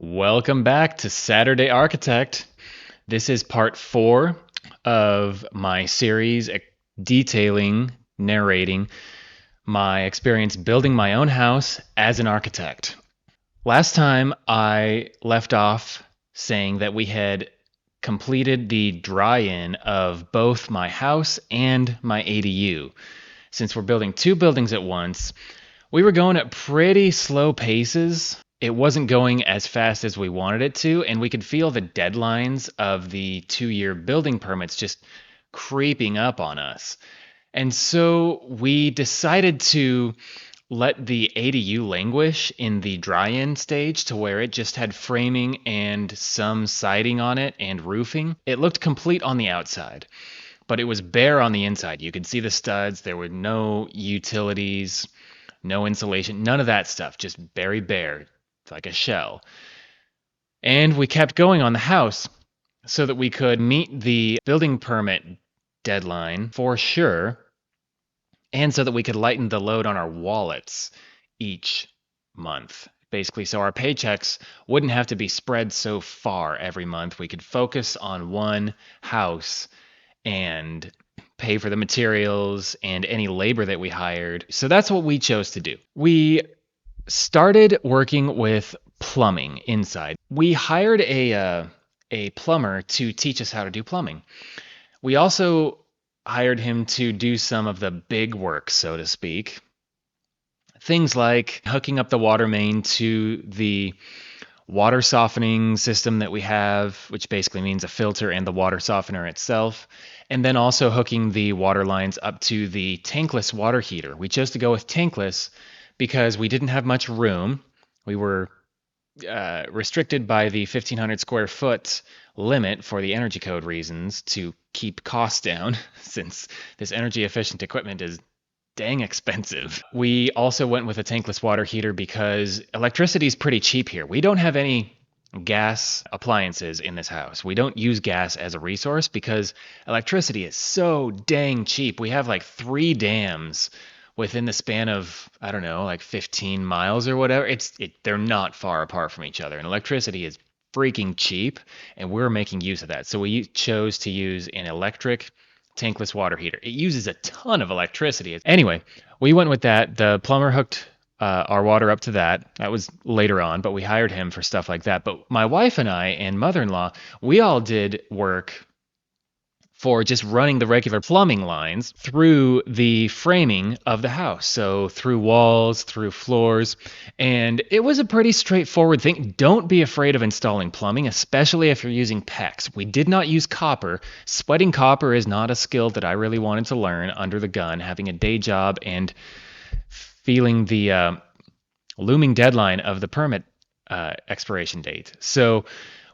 Welcome back to Saturday Architect. This is part 4 of my series detailing, narrating my experience building my own house as an architect. Last time I left off saying that we had completed the dry-in of both my house and my ADU. Since we're building two buildings at once, we were going at pretty slow paces. It wasn't going as fast as we wanted it to, and we could feel the deadlines of the 2-year building permits just creeping up on us. And so we decided to let the ADU languish in the dry-in stage to where it just had framing and some siding on it and roofing. It looked complete on the outside, but it was bare on the inside. You could see the studs. There were no utilities, no insulation, none of that stuff, just very bare, like a shell. And we kept going on the house so that we could meet the building permit deadline for sure, and so that we could lighten the load on our wallets each month. Basically, so our paychecks wouldn't have to be spread so far every month. We could focus on one house and pay for the materials and any labor that we hired. So that's what we chose to do. We started working with plumbing inside. We hired a plumber to teach us how to do plumbing. We also hired him to do some of the big work, so to speak. Things like hooking up the water main to the water softening system that we have, which basically means a filter and the water softener itself, and then also hooking the water lines up to the tankless water heater. We chose to go with tankless because we didn't have much room. We were restricted by the 1,500 square foot limit for the energy code reasons to keep costs down, since this energy efficient equipment is dang expensive. We also went with a tankless water heater because electricity is pretty cheap here. We don't have any gas appliances in this house. We don't use gas as a resource because electricity is so dang cheap. We have like 3 dams within the span of, I don't know, like 15 miles or whatever. They're not far apart from each other, and electricity is freaking cheap, and we're making use of that. So we chose to use an electric tankless water heater. It uses a ton of electricity. Anyway, we went with that. The plumber hooked our water up to that. That was later on, but we hired him for stuff like that. But my wife and I and mother-in-law, we all did work for just running the regular plumbing lines through the framing of the house. So through walls, through floors. And it was a pretty straightforward thing. Don't be afraid of installing plumbing, especially if you're using PEX. We did not use copper. Sweating copper is not a skill that I really wanted to learn under the gun, having a day job and feeling the looming deadline of the permit expiration date. So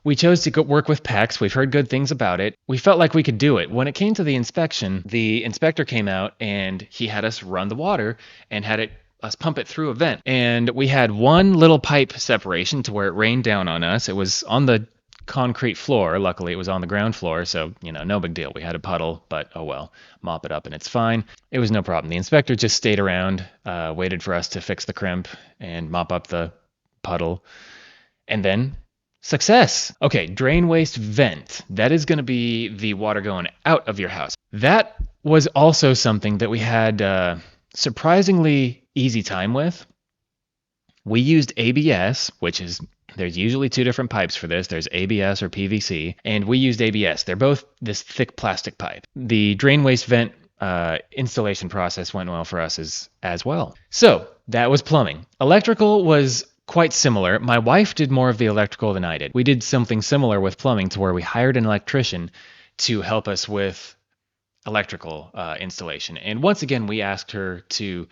we chose to go work with PEX. We've heard good things about it. We felt like we could do it. When it came to the inspection, the inspector came out and he had us run the water and had us pump it through a vent. And we had one little pipe separation to where it rained down on us. It was on the concrete floor. Luckily, it was on the ground floor, so, no big deal. We had a puddle, but oh well, mop it up and it's fine. It was no problem. The inspector just stayed around, waited for us to fix the crimp and mop up the puddle, and then success. Okay, drain waste vent. That is going to be the water going out of your house. That was also something that we had surprisingly easy time with. We used ABS, which is, there's usually 2 different pipes for this. There's ABS or PVC, and we used ABS. They're both this thick plastic pipe. The drain waste vent installation process went well for us as well. So that was plumbing. Electrical was quite similar. My wife did more of the electrical than I did. We did something similar with plumbing to where we hired an electrician to help us with electrical installation. And once again, we asked her to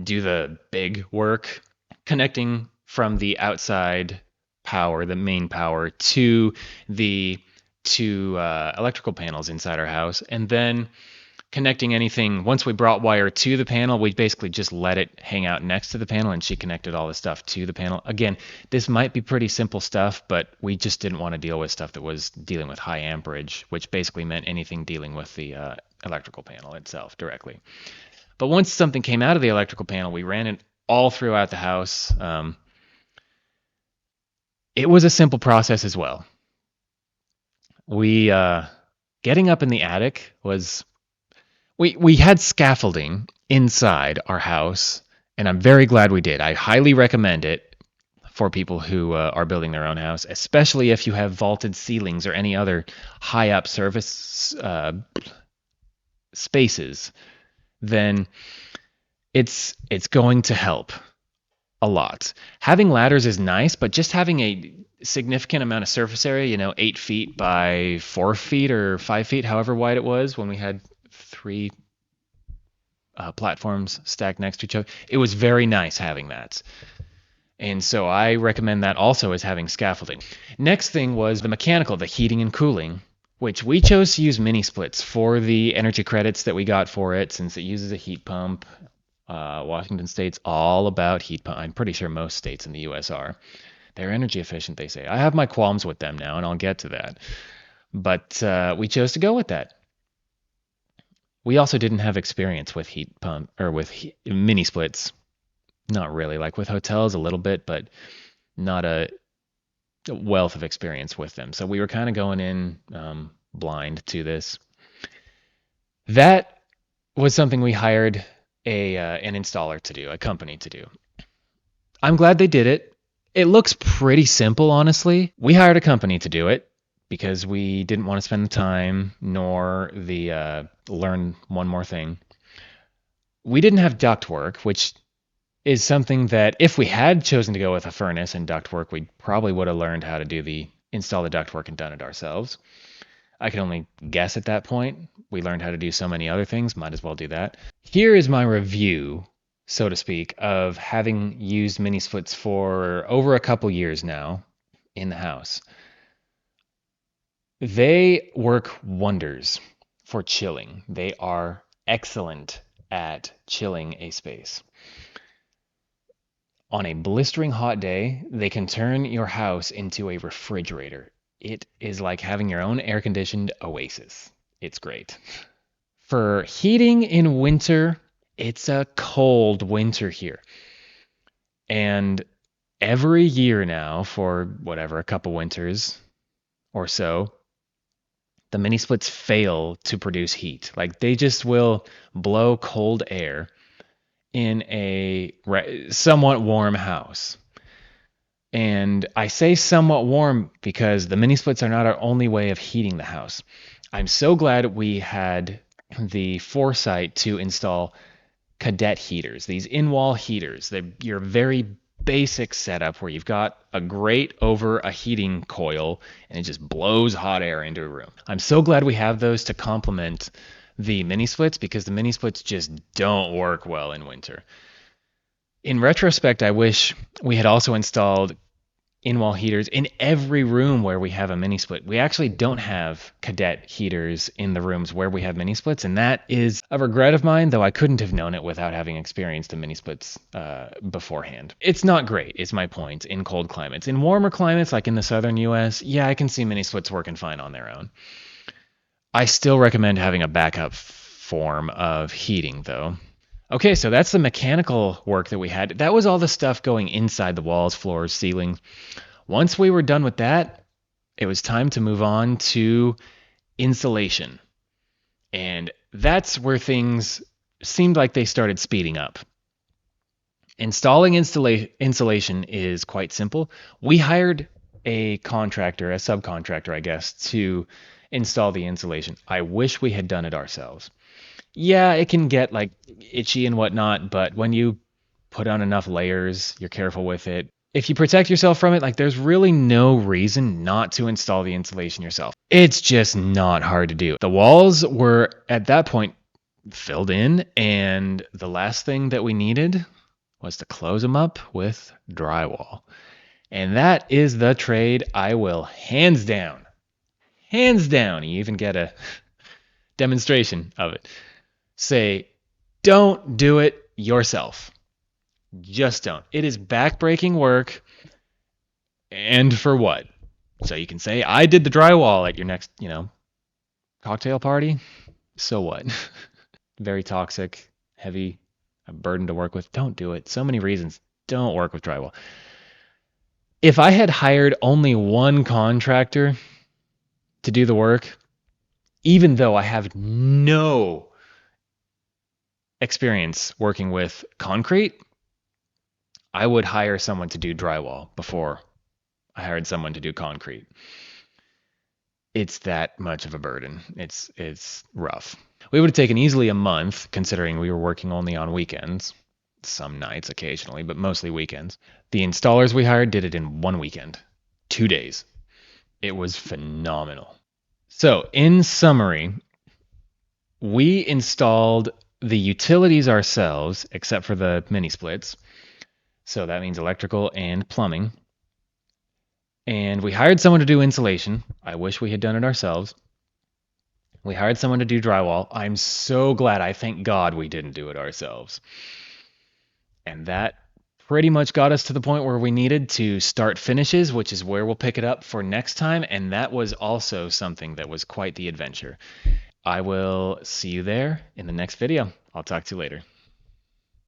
do the big work, connecting from the outside power, the main power, to the 2 electrical panels inside our house. And then connecting anything. Once we brought wire to the panel, we basically just let it hang out next to the panel, and she connected all the stuff to the panel. Again, this might be pretty simple stuff, but we just didn't want to deal with stuff that was dealing with high amperage, which basically meant anything dealing with the electrical panel itself directly. But once something came out of the electrical panel, we ran it all throughout the house. It was a simple process as well. We getting up in the attic was we had scaffolding inside our house, and I'm very glad we did. I highly recommend it for people who are building their own house, especially if you have vaulted ceilings or any other high up surface spaces. Then it's going to help a lot. Having ladders is nice, but just having a significant amount of surface area, 8 feet by 4 feet or 5 feet, however wide it was when we had three platforms stacked next to each other, it was very nice having that. And so I recommend that also as having scaffolding. Next thing was the mechanical, the heating and cooling, which we chose to use mini splits for the energy credits that we got for it since it uses a heat pump. Washington State's all about heat pump. I'm pretty sure most states in the U.S. are. They're energy efficient, they say. I have my qualms with them now, and I'll get to that. But we chose to go with that. We also didn't have experience with heat pump or with mini splits. Not really. Like with hotels, a little bit, but not a wealth of experience with them. So we were kind of going in blind to this. That was something we hired an installer to do, a company to do. I'm glad they did it. It looks pretty simple, honestly. We hired a company to do it because we didn't want to spend the time nor the learn one more thing. We didn't have ductwork, which is something that if we had chosen to go with a furnace and ductwork, we probably would have learned how to install the ductwork and done it ourselves. I could only guess at that point. We learned how to do so many other things, might as well do that. Here is my review, so to speak, of having used mini splits for over a couple years now in the house. They work wonders for chilling. They are excellent at chilling a space. On a blistering hot day, they can turn your house into a refrigerator. It is like having your own air conditioned oasis. It's great. For heating in winter, it's a cold winter here. And every year now, for whatever, a couple winters or so, the mini splits fail to produce heat. Like they just will blow cold air in a somewhat warm house. And I say somewhat warm because the mini splits are not our only way of heating the house. I'm so glad we had the foresight to install cadet heaters, these in-wall heaters. They're your very basic setup where you've got a grate over a heating coil and it just blows hot air into a room. I'm so glad we have those to complement the mini splits because the mini splits just don't work well in winter. In retrospect, I wish we had also installed in-wall heaters in every room where we have a mini split. We actually don't have cadet heaters in the rooms where we have mini splits, and that is a regret of mine, though I couldn't have known it without having experienced the mini splits beforehand. It's not great, is my point, in cold climates. In warmer climates, like in the southern US, yeah, I can see mini splits working fine on their own. I still recommend having a backup form of heating, though. Okay, so that's the mechanical work that we had. That was all the stuff going inside the walls, floors, ceilings. Once we were done with that, it was time to move on to insulation. And that's where things seemed like they started speeding up. Installing insulation is quite simple. We hired a contractor, a subcontractor, I guess, to install the insulation. I wish we had done it ourselves. Yeah, it can get like itchy and whatnot, but when you put on enough layers, you're careful with it. If you protect yourself from it, like there's really no reason not to install the insulation yourself. It's just not hard to do. The walls were at that point filled in, and the last thing that we needed was to close them up with drywall. And that is the trade I will hands down, you even get a demonstration of it, say, don't do it yourself. Just don't. It is backbreaking work. And for what? So you can say, I did the drywall at your next, cocktail party. So what? Very toxic, heavy, a burden to work with. Don't do it. So many reasons. Don't work with drywall. If I had hired only one contractor to do the work, even though I have no experience working with concrete, I would hire someone to do drywall before I hired someone to do concrete. It's that much of a burden. It's rough. We would have taken easily a month, considering we were working only on weekends, some nights occasionally, but mostly weekends. The installers we hired did it in one weekend, 2 days. It was phenomenal. So, in summary, we installed the utilities ourselves, except for the mini splits. So that means electrical and plumbing. And we hired someone to do insulation. I wish we had done it ourselves. We hired someone to do drywall. I'm so glad. I thank God we didn't do it ourselves. And that pretty much got us to the point where we needed to start finishes, which is where we'll pick it up for next time. And that was also something that was quite the adventure. I will see you there in the next video. I'll talk to you later.